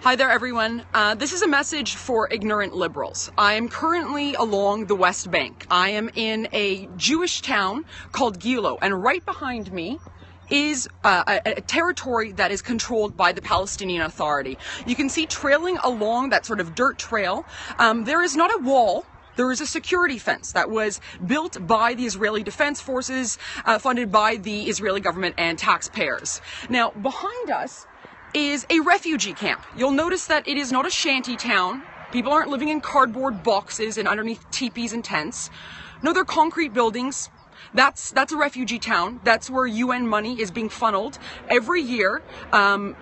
Hi there, everyone. This is a message for ignorant liberals. I am currently along the West Bank. I am in a Jewish town called Gilo, and right behind me is a territory that is controlled by the Palestinian Authority. You can see trailing along that sort of dirt trail, there is not a wall. There is a security fence that was built by the Israeli Defense Forces, funded by the Israeli government and taxpayers. Now, behind us is a refugee camp. You'll notice that it is not a shanty town. People aren't living in cardboard boxes and underneath teepees and tents. No, they're concrete buildings. That's a refugee town. That's where UN money is being funneled every year,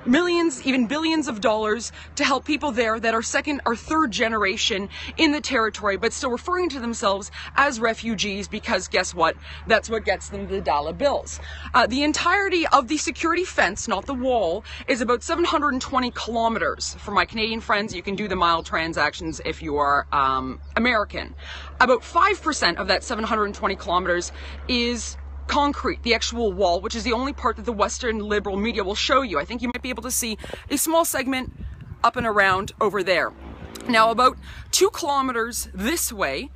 millions, even billions of dollars to help people there that are second or third generation in the territory, but still referring to themselves as refugees because guess what? That's what gets them the dollar bills. The entirety of the security fence, not the wall, is about 720 kilometers. For my Canadian friends, you can do the mile transactions if you are American. About 5% of that 720 kilometers is concrete, the actual wall, which is the only part that the Western liberal media will show you. I think you might be able to see a small segment up and around over there. Now, about 2 kilometers this way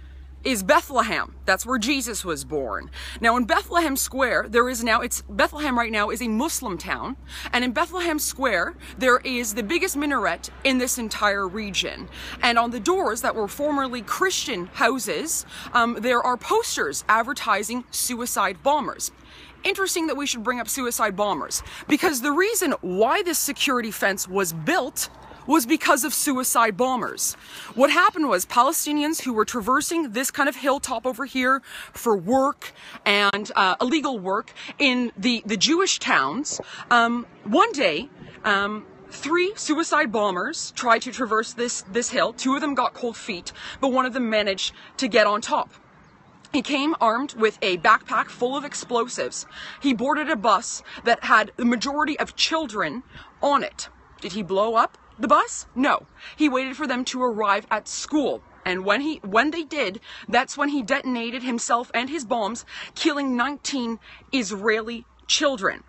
is Bethlehem. That's where Jesus was born. Now in Bethlehem Square, Bethlehem right now is a Muslim town, and in Bethlehem Square, there is the biggest minaret in this entire region. And on the doors that were formerly Christian houses, there are posters advertising suicide bombers. Interesting that we should bring up suicide bombers, because the reason why this security fence was built was because of suicide bombers. What happened was Palestinians who were traversing this kind of hilltop over here for work and illegal work in the Jewish towns, one day, 3 suicide bombers tried to traverse this hill. 2 of them got cold feet, but one of them managed to get on top. He came armed with a backpack full of explosives. He boarded a bus that had the majority of children on it. Did he blow up the bus? No. He waited for them to arrive at school. And when they did, that's when he detonated himself and his bombs, killing 19 Israeli children.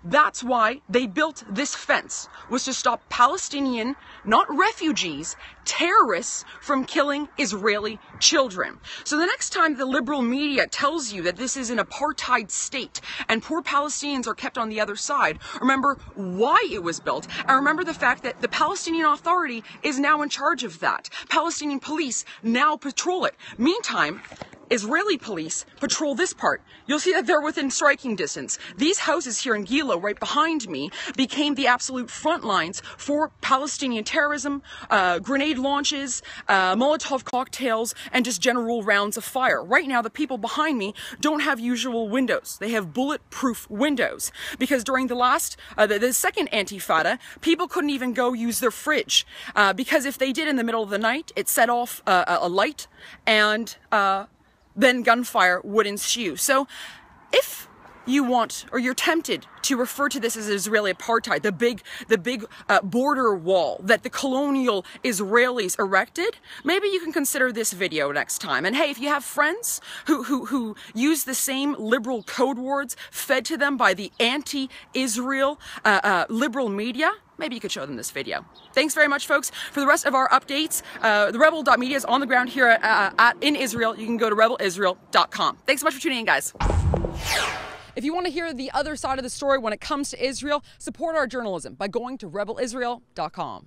That's why they built this fence, was to stop Palestinian, not refugees, terrorists from killing Israeli children. So the next time the liberal media tells you that this is an apartheid state and poor Palestinians are kept on the other side, remember why it was built, and remember the fact that the Palestinian Authority is now in charge of that. Palestinian police now patrol it. Meantime, Israeli police patrol this part. You'll see that they're within striking distance. These houses here in Gilo, right behind me, became the absolute front lines for Palestinian terrorism, grenade launches, Molotov cocktails, and just general rounds of fire. Right now, the people behind me don't have usual windows. They have bulletproof windows because during the second Intifada, people couldn't even go use their fridge because if they did in the middle of the night, it set off a light and then gunfire would ensue. So if you want, or you're tempted to refer to this as Israeli apartheid, the big border wall that the colonial Israelis erected, maybe you can consider this video next time. And hey, if you have friends who use the same liberal code words fed to them by the anti-Israel liberal media, maybe you could show them this video. Thanks very much, folks. For the rest of our updates, the rebel.media is on the ground here in Israel. You can go to rebelisrael.com. Thanks so much for tuning in, guys. If you want to hear the other side of the story when it comes to Israel, support our journalism by going to rebelisrael.com.